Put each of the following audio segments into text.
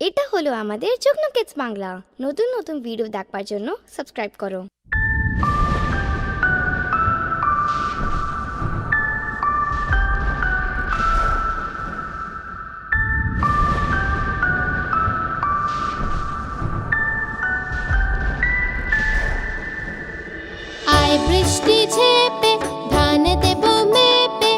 এটা হলো আমাদের যুগ্ন কিডস বাংলা। নতুন নতুন ভিডিও দেখবার জন্য সাবস্ক্রাইব করো। আয় বৃষ্টি ঝেপে ধান দেব মেপে,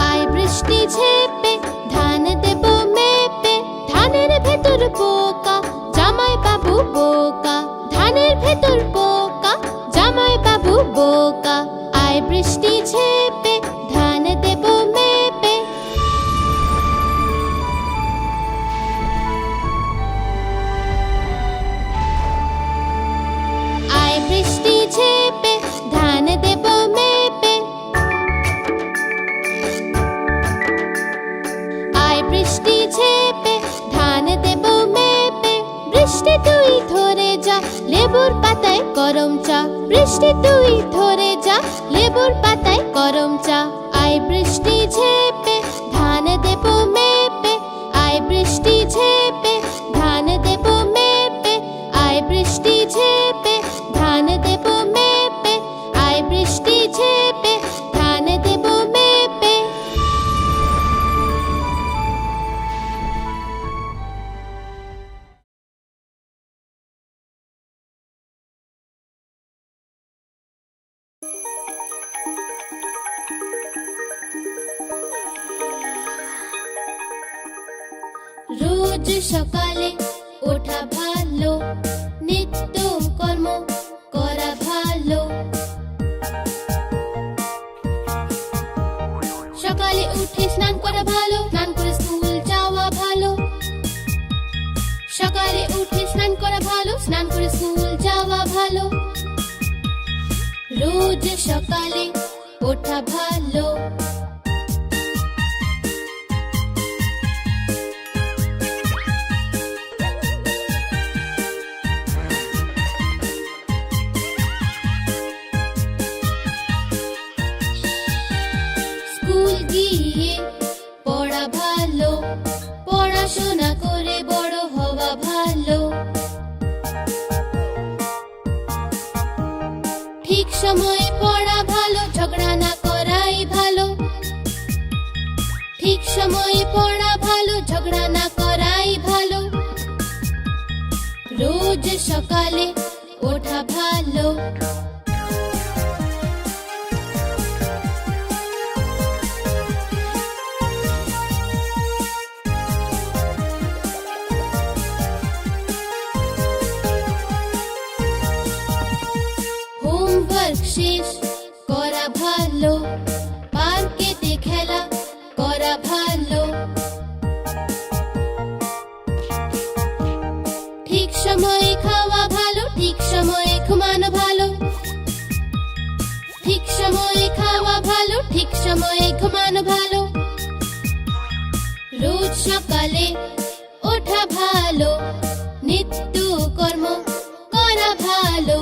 আয় বৃষ্টি ঝেপে ধান দেব মেপে। ধানের ভেতর পোকা জামাই বাবু বোকা, ধানের ভেতর পোকা জামাই বাবু বোকা। আয় বৃষ্টি ঝেপে ধান দেব মেপে। আয় বৃষ্টি ঝেপে ধান দেব মেপে, আয় বৃষ্টি ঝেপে ধান দেব মেপে। বৃষ্টি তুই ধরে যা লেবুর পাতায় গরম চা, বৃষ্টি তুই ধরে যা লেবুর পাতায় গরম চা। আয় বৃষ্টি ঝেপে ধান দেব মেপে, আয় বৃষ্টি ঝেপে ধান দেব মেপে। আয় বৃষ্টি ঝেপে ধান দেব মেপে, আয় বৃষ্টি ঝেপে ধান দেব মেপে। রোজ সকালে ওঠা ভালো, নিত্য কর্ম করা ভালো। সকালে উঠে স্নান করা ভালো, স্নান করে স্কুল যাওয়া ভালো। সকালে উঠে স্নান করা ভালো, স্নান করে স্কুল যাওয়া ভালো। রোজ সকালে ওঠা ভালো। স্কুল গিয়ে পড়া ভালো, পড়াশোনা করে বড় হওয়া ভালো। ঠিক সময়ে পড়া ভালো, ঝগড়া না করাই ভালো। ঠিক সময়ে পড়া ভালো, ঝগড়া না করাই ভালো। রোজ সকালে ওঠা ভালো। হোমওয়ার্ক শেষ করা ভালো, পার্কেতে খেলা করা ভালো। ঠিক সময়ে খাওয়া ভালো, ঠিক সময়ে ঘুমানো ভালো। ঠিক সময়ে খাওয়া ভালো, ঠিক সময়ে ঘুমানো ভালো। রোজ সকালে ওঠা ভালো, নিত্য কর্ম করা ভালো।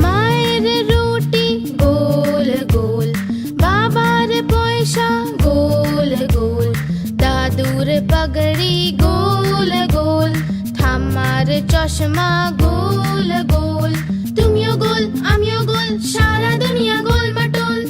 মায়ের রুটি গোল গোল, বাবার পয়সা গোল গোল। দাদুর পাগড়ি গোল গোল, ঠাম্মার চশমা গোল গোল। তুমিও গোল আমিও গোল, সারা দুনিয়া গোল মাটোল।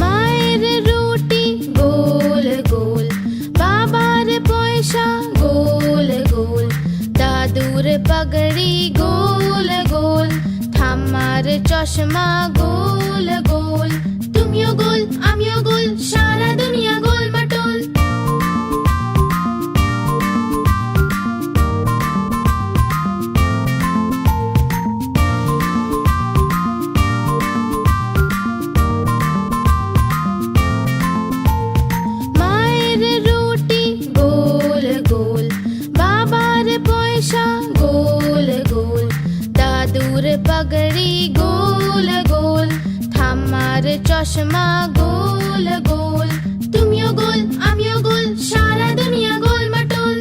মায়ের রুটি গোল গোল, বাবার পয়সা গোল গোল। দাদুর পাগড়ি গোল গোল, ঠাম্মার চশমা গোল গোল। তুমিও গোল আমিও গোল, সারা দুনিয়া গোল মাটোল। हमेशा गोल गोल दादुर पगड़ी गोल गोल ঠাম্মার চশমা গোল গোল তুমিও গোল আমিও গোল সারা দুনিয়া গোল মাটোল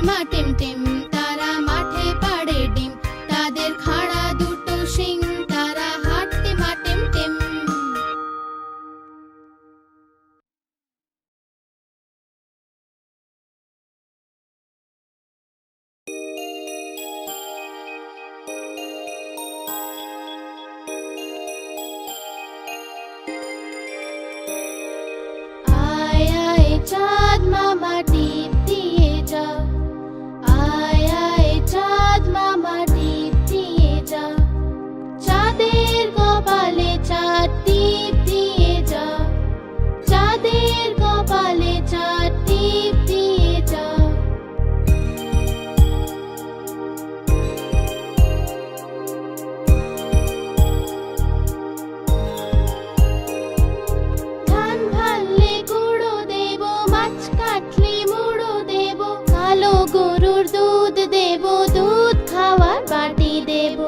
মা টিম টিম, তারা মাঠে পাড়ে ডিম, তাদের খাড়া দুটো শিং, তারা হাঁটতে মা টিম টিম। আয় আয় চাঁদ মামা টিপ দিয়ে যা, আয় আয় চাঁদ মামা টিপ দিয়ে যা, চাঁদের কপালে চাঁদ টিপ দিয়ে যা, চাঁদের কপালে চাঁদ টিপ দিয়ে যা। ধান ভাললে গুঁড়ো দেব, মাছ কাটলে মুড়ো দেব, কালো গরুর দুধ দেব, দুধ খাওয়ার বাটি দেব।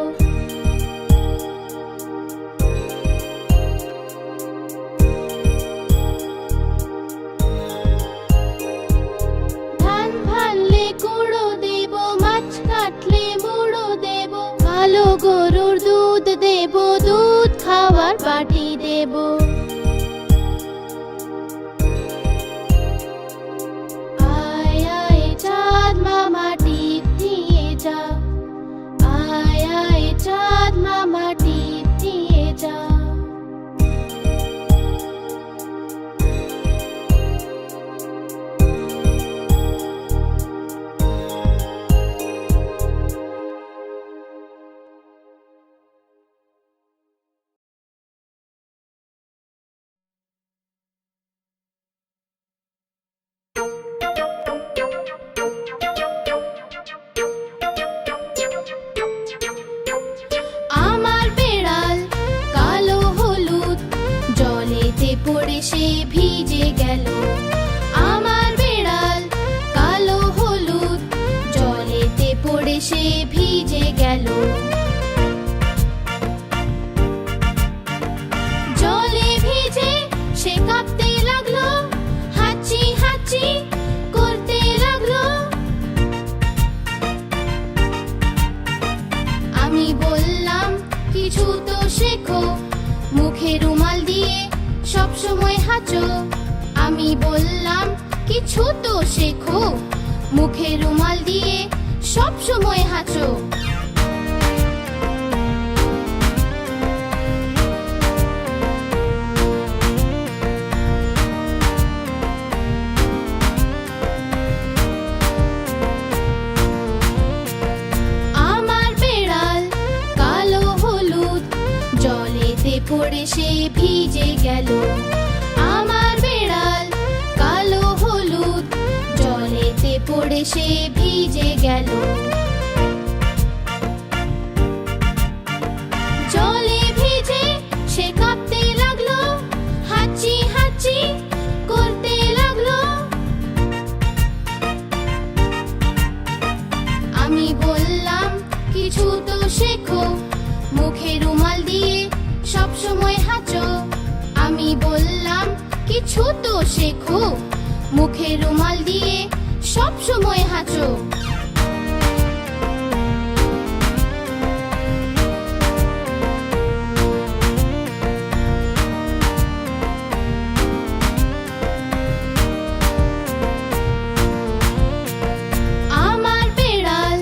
ধান ভাললে গুঁড়ো দেব, মাছ কাটলে মুড়ো দেব, কালো গরুর দুধ দেব, দুধ খাওয়ার বাটি দেব। আয় আয় চাঁদ মামা টিপ দিয়ে যা, আয় আয় চাঁদ মামা টিপ দিয়ে যা। আমার বেড়াল কালো হলুদ, জলেতে পড়ে সে ভিজে গেল। আমার বেড়াল কালো হলুদ, জলেতে পড়ে সে ভিজে গেল। জলে ভিজে সে কাঁপতে লাগলো, হাঁচি হাঁচি করতে লাগলো। আমি বললাম কিছু তো শেখো, মুখে রুমাল দিয়ে সব সময় হাঁচো। আমি বললাম কিছু তো শেখো, মুখে রুমাল দিয়ে সব সময় হাঁচো। আমার বেড়াল কালো হলুদ, জলেতে পড়ে সে ভিজে গেল। আমার বেড়াল কালো হলুদ, জলেতে পড়ে সে ভিজে গেল। জলে ভিজে সে কাঁপতে লাগলো, হাঁচি হাঁচি করতে লাগলো। আমি বললাম কিছু তো শেখো, মুখে রুমাল দিয়ে সব সময় হাঁচো। আমি বললাম কিছু তো শেখো, মুখে রুমাল দিয়ে সব সময় হাঁচো। আমার বেড়াল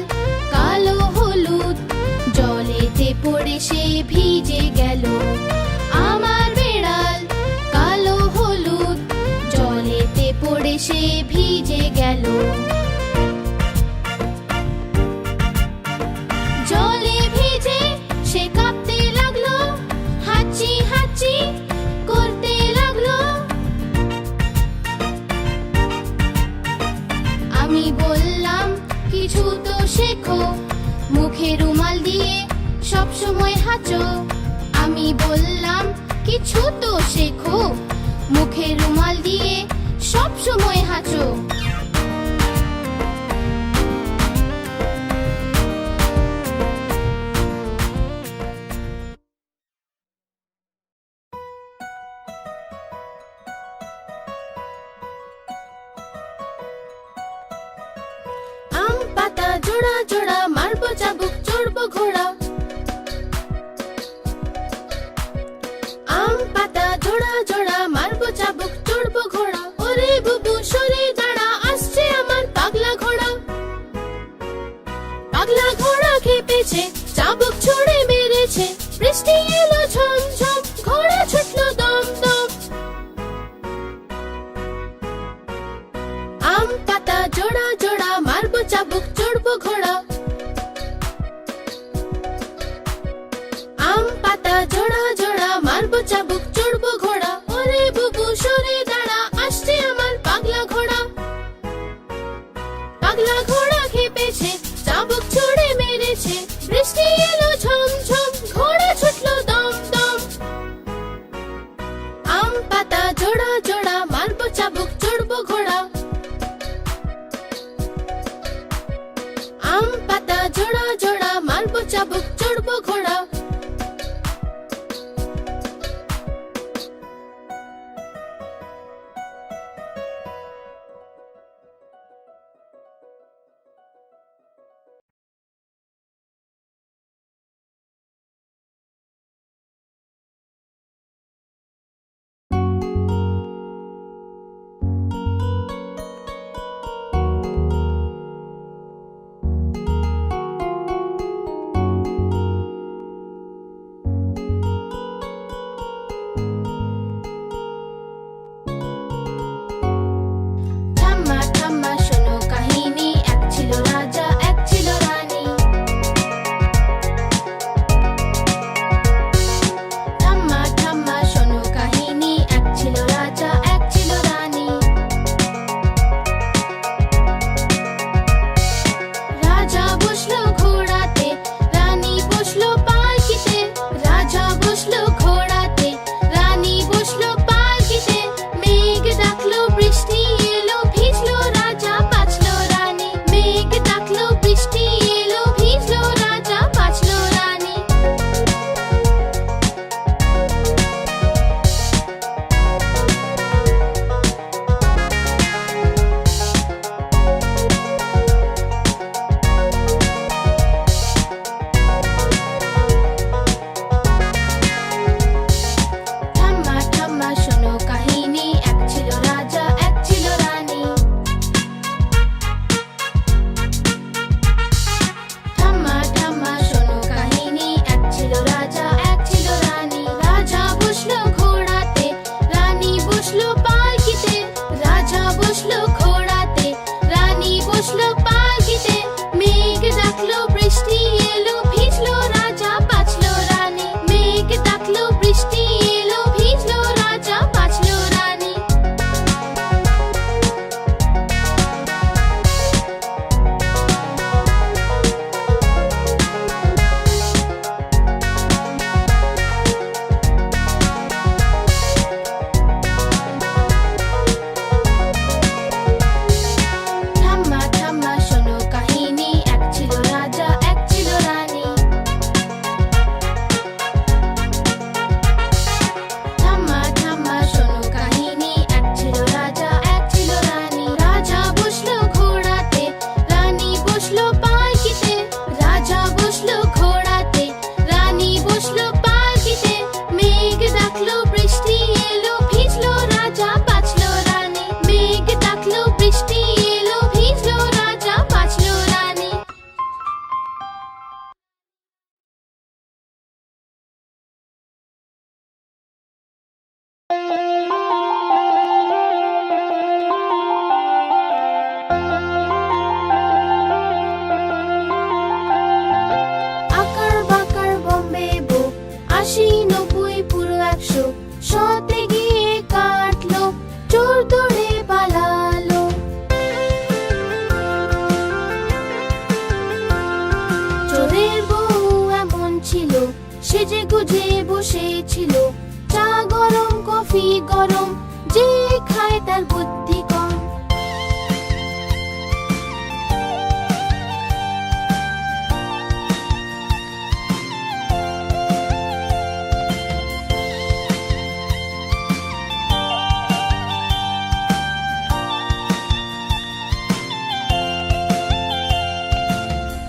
কালো হলুদ, জলেতে পড়ে সে ভিজে গেল। আমার বেড়াল কালো হলুদ, জলেতে পড়ে সে ভিজে গেল। জলে ভিজে সে কাঁপতে লাগলো, হাঁচি হাঁচি করতে লাগলো। আমি বললাম কিছু তো শেখো, মুখে রুমাল দিয়ে সব সময় হাঁচো। আমি বললাম কিছু তো শেখো, মুখে রুমাল দিয়ে সব সময় হাঁচো। জোড়া জোড়া মারবো চাবুক চড়বো ঘোড়া আম পাতা জোড়া জোড়া মারবো চাবুক চড়বো ঘোড়া ওরে বুবু সরে দাঁড়া আসছে আমার পাগলা ঘোড়া পাগলা ঘোড়া খেপেছে চাবুক ছুড়ে মেরেছে বৃষ্টি এলো ঝম ঝম ঘোড়া ছুটলো দম দম আম পাতা জোড়া জোড়া মারবো চাবুক চড়বো ঘোড়া আম পাতা জোড়া জোড়া মারবো চাবুক চড়বো ঘোড়া ওরে বুবু সরে দাঁড়া আসছে আমার পাগলা ঘোড়া পাগলা ঘোড়া খেপেছে চাবুক ছুড়ে মেরেছে বৃষ্টি এলো ঝম ঝম ঘোড়া ছুটলো দম দম আম পাতা জোড়া জোড়া মারবো চাবুক চড়বো ঘোড়া আম পাতা জোড়া জোড়া মারবো চাবুক চড়বো ঘোড়া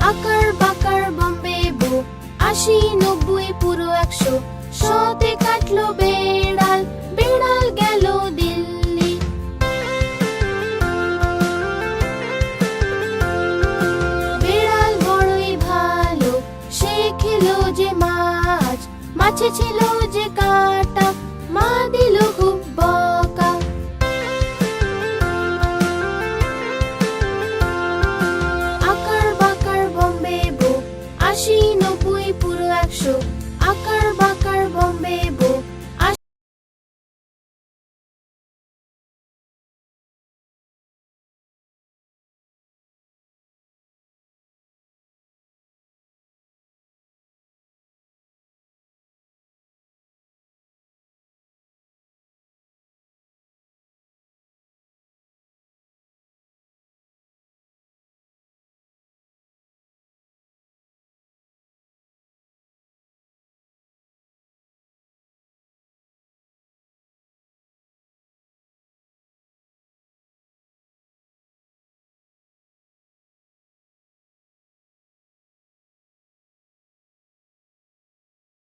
আকার বাকার বম্বে বো, ৮০, ৯০, পুরো ১০০। শতে কাটলো বেড়াল, বেড়াল গেল দিল্লি। বেড়াল বড়ই ভালো, সে খেলো যে মাছ, মাছে ছিল যে কাঁটা, মা দিল খুব বকা। আকার বাকার বম্বে বো, ৮০, ৯০, পুরো ১০০। আকার বাকার বম্বে বো,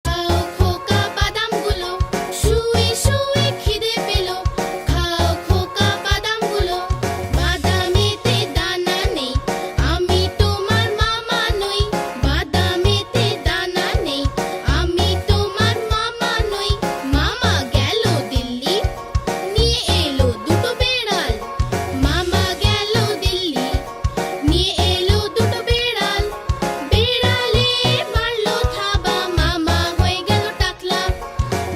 খাও খোকা বাদামগুলো, শুয়ে শুয়ে খিদে পেল। খাও খোকা বাদামগুলো, বাদামেতে দানা নেই, আমি তোমার মামা নই। বাদামেতে দানা নেই, আমি তোমার মামা নই। মামা গেল দিল্লি, নিয়ে এলো দুটো বেড়াল। মামা গেল দিল্লি, নিয়ে এলো দুটো বেড়াল। বেড়ালে মারলো থাবা, মামা হয়ে গেল টাকলা।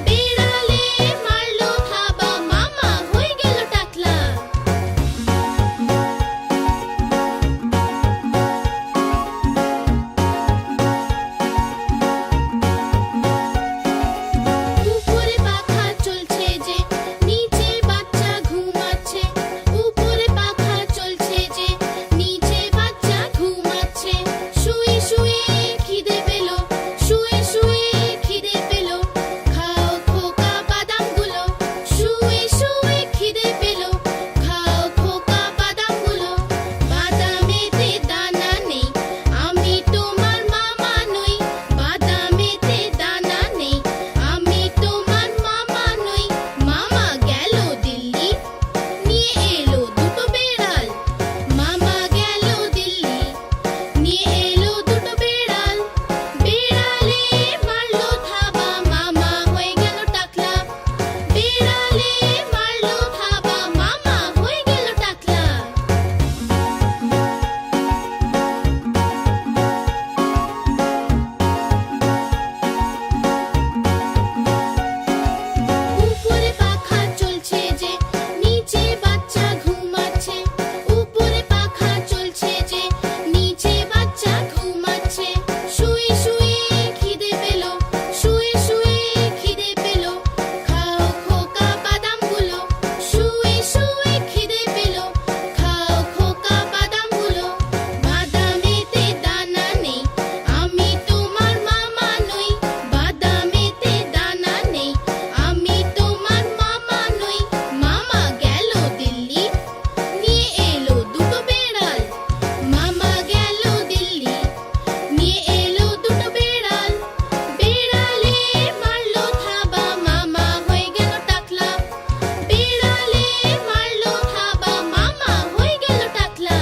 বেড়ালে মারলো থাবা, মামা হয়ে গেল টাকলা। উপরে পাখা চলছে যে, নিচে বাচ্চা ঘুমাচ্ছে। উপরে পাখা চলছে যে, নিচে বাচ্চা ঘুমাচ্ছে। শুয়ে শুয়ে খিদে পেল, শুয়ে শুয়ে খিদে পেল। খাও খোকা বাদামগুলো, শুয়ে শুয়ে খিদে পেল। খাও খোকা বাদামগুলো, বাদামেতে দানা নেই, আমি তোমার মামা নই। বাদামেতে দানা নেই, আমি তোমার মামা নই। মামা গেল দিল্লি, নিয়ে এলো দুটো বেড়াল। মামা গেল দিল্লি, নিয়ে এলো দুটো বেড়াল। বেড়ালে মারলো থাবা, মামা হয়ে গেল টাকলা। বেড়ালে মারলো থাবা, মামা হয়ে গেল টাকলা। উপরে পাখা চলছে যে, নিচে বাচ্চা ঘুমাচ্ছে। উপরে পাখা চলছে যে, নিচে বাচ্চা ঘুমাচ্ছে। শুয়ে শুয়ে খিদে পেল, শুয়ে শুয়ে খিদে পেল। খাও খোকা বাদামগুলো, শুয়ে শুয়ে খিদে পেল। খাও খোকা বাদামগুলো, বাদামেতে দানা নেই, আমি তোমার মামা নই। বাদামেতে দানা নেই, আমি তোমার মামা নই। মামা গেল দিল্লি, নিয়ে এলো দুটো বেড়াল। মামা গেল দিল্লি, নিয়ে এলো দুটো বেড়াল। বেড়ালে মারলো থাবা, মামা হয়ে গেল টাকলা। বেড়ালে মারলো থাবা, মামা হয়ে গেল টাকলা।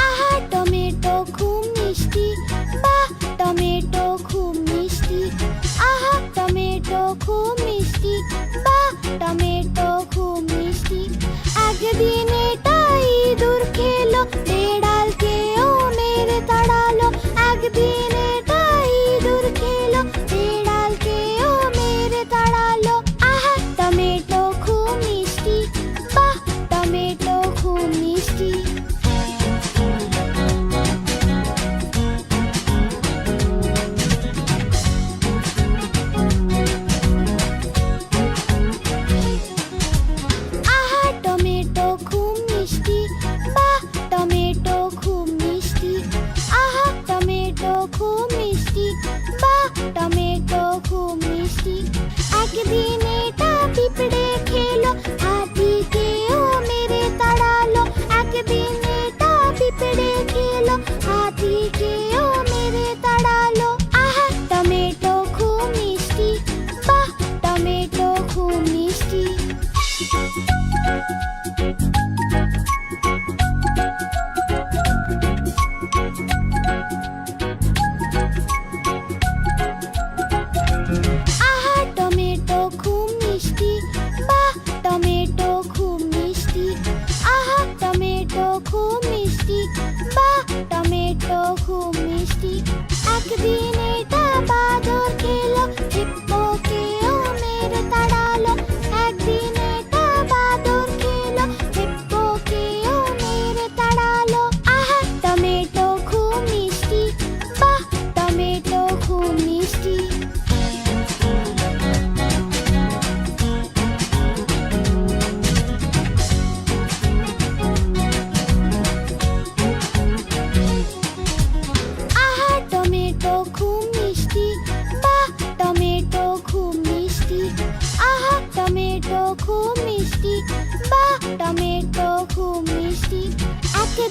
আহা টমেটো খুব মিষ্টি, বাহ টমেটো খুব মিষ্টি। আহা টমেটো খুব মিষ্টি, বাহ টমেটো খুব মিষ্টি। একদিন এটা ইঁদুর খেলো, বেড়ালকেও মেরে তাড়ালো। একদিন এটা ইঁদুর খেলো, বেড়াল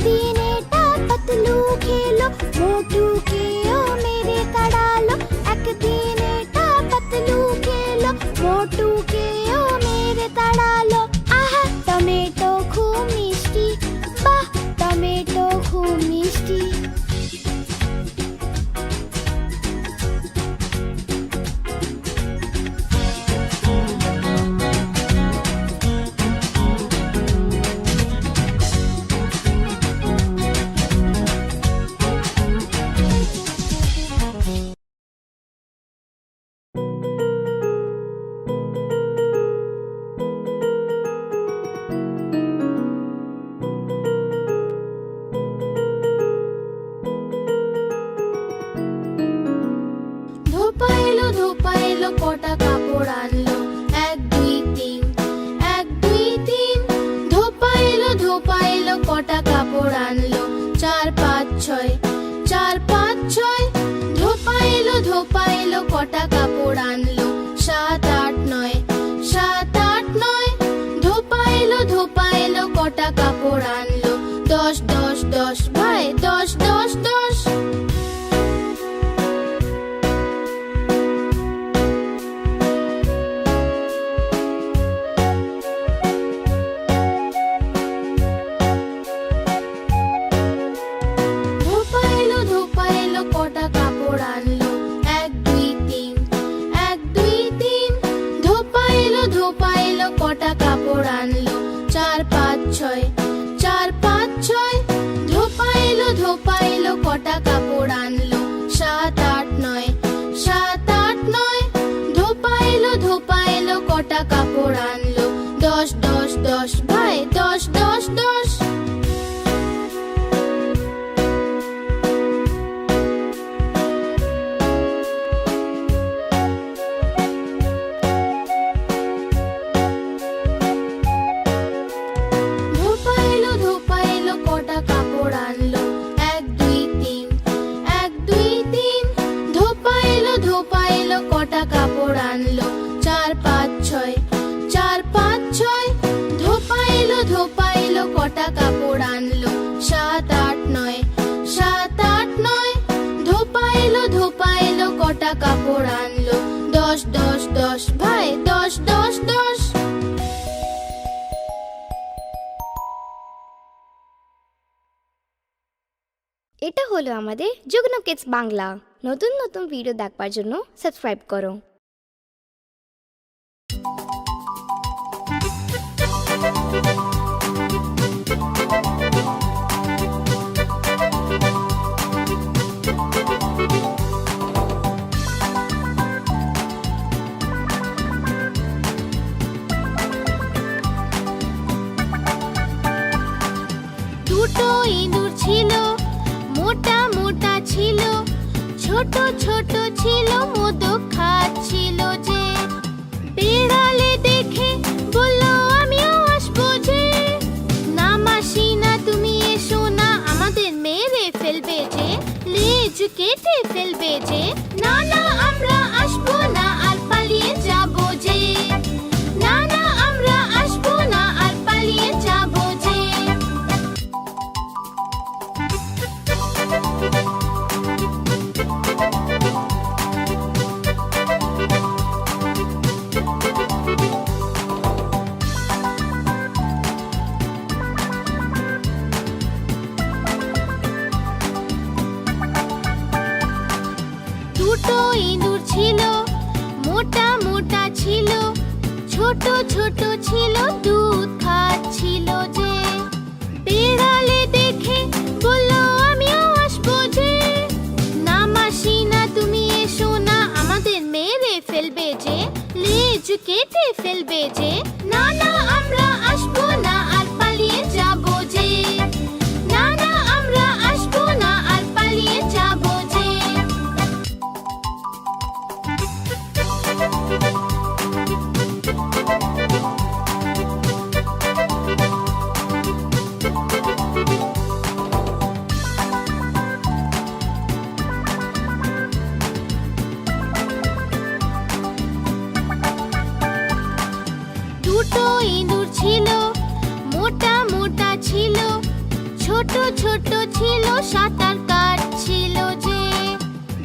दिन एटा पतलू खेलो मोटू के ओ मेरे तड़ालो एक दिन एटा पतलू खेलो मोटू के ओ मेरे तड़ालो आहा टमेटो खूब मिष्टी बाह टमेटो खूब मिष्टी ধোপা এলো কটা কাপড় আনলো এক দুই তিন এক দুই তিন ধোপা এলো কটা কাপড় আনলো চার পাঁচ ছয় ধোপা এলো কটা কাপড় আনলো সাত আট নয় ধোপা এলো কটা কাপড় আনলো দশ দশ দশ ভাই দশ দশ দশ ধোপা এলো কটা কাপড় আনলো এক দুই তিন ধোপা এলো কটা কাপড় আনলো চার পাঁচ ছয় ধোপা এলো কটা কাপড় আনলো সাত আট নয় ধোপা এলো কটা কাপড় আনলো দশ দশ দশ ভাই দশ দশ দশ ধোপা এলো কটা কাপড় আনলো এক দুই তিন ধোপা এলো কটা কাপড় আনলো চার পাঁচ ছয় ধোপা এলো কটা কাপড় আনলো সাত আট নয় ধোপা এলো কটা কাপড় আনলো দশ দশ দশ ভাই দশ দশ দশ এটা হলো আমাদের যুগ্ন কিডস বাংলা নতুন নতুন ভিডিও দেখবার জন্য সাবস্ক্রাইব করো দুটো ইঁদুর ছিল মোটা মোটা ছিল ছোট ছোট ছিল মোদক খাচ্ছিল যে বিড়ালে দেখে বললো আমিও আসবো যে না মাসি না তুমি এসো না আমাদের মেরে ফেলবে যে লেজ কেটে ফেলবে যে না না আমরা আসবো না আর পালিয়ে যাবো যে না না আমরা আসবো না আর পালিয়ে যাবো যে দুটো ইঁদুর ছিল মোটা মোটা ছিল ছোট ছোট ছিল দুধ খাচ্ছিল যে বিড়ালে দেখে বললো আমিও আসবো যে না মাসি না তুমি এসো না আমাদের মেরে ফেলবে যে লেজ কেটে ফেলবে যে না না আমরা আসবো না আর পালিয়ে যাবো যে না না আমরা আসবো না আর পালিয়ে যাবো যে দুটো ছোট ছোট ছিল সাঁতার কাটছিল যে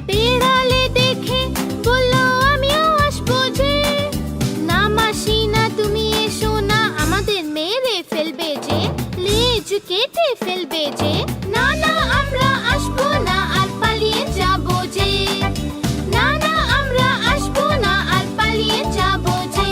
বিড়ালে দেখে বলল আমিও আসবো যে না মাসি না তুমি এসো না আমাদের মেরে ফেলবে যে লেজ কেটে ফেলবে যে না না আমরা আসবো না আর পালিয়ে যাবো যে না না আমরা আসবো না আর পালিয়ে যাবো যে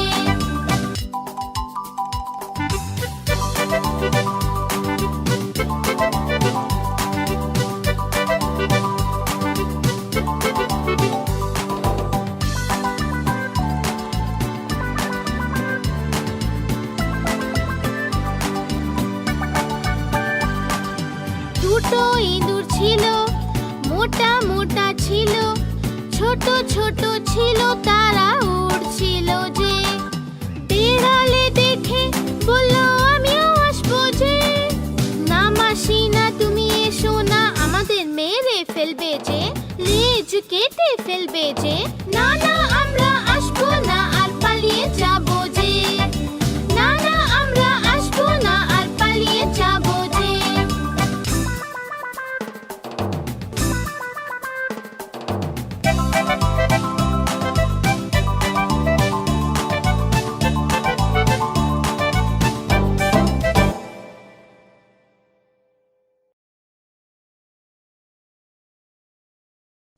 দুটো ইঁদুর ছিল মোটা মোটা ছিল ছোট ছোট ছিল তারা উড়ছিল যে বিড়ালে দেখে বলল আমিও আসবো যে না মাসি না তুমি এসো না আমাদের মেরে ফেলবে যে লেজ কেটে ফেলবে যে না না আমরা আসবো না আর পালিয়ে যাবো যে না না আমরা আসবো না আর পালিয়ে যাবো যে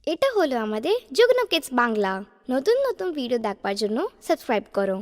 এটা হলো আমাদের যুগ্ন কিডস বাংলা। নতুন নতুন ভিডিও দেখবার জন্য সাবস্ক্রাইব করো।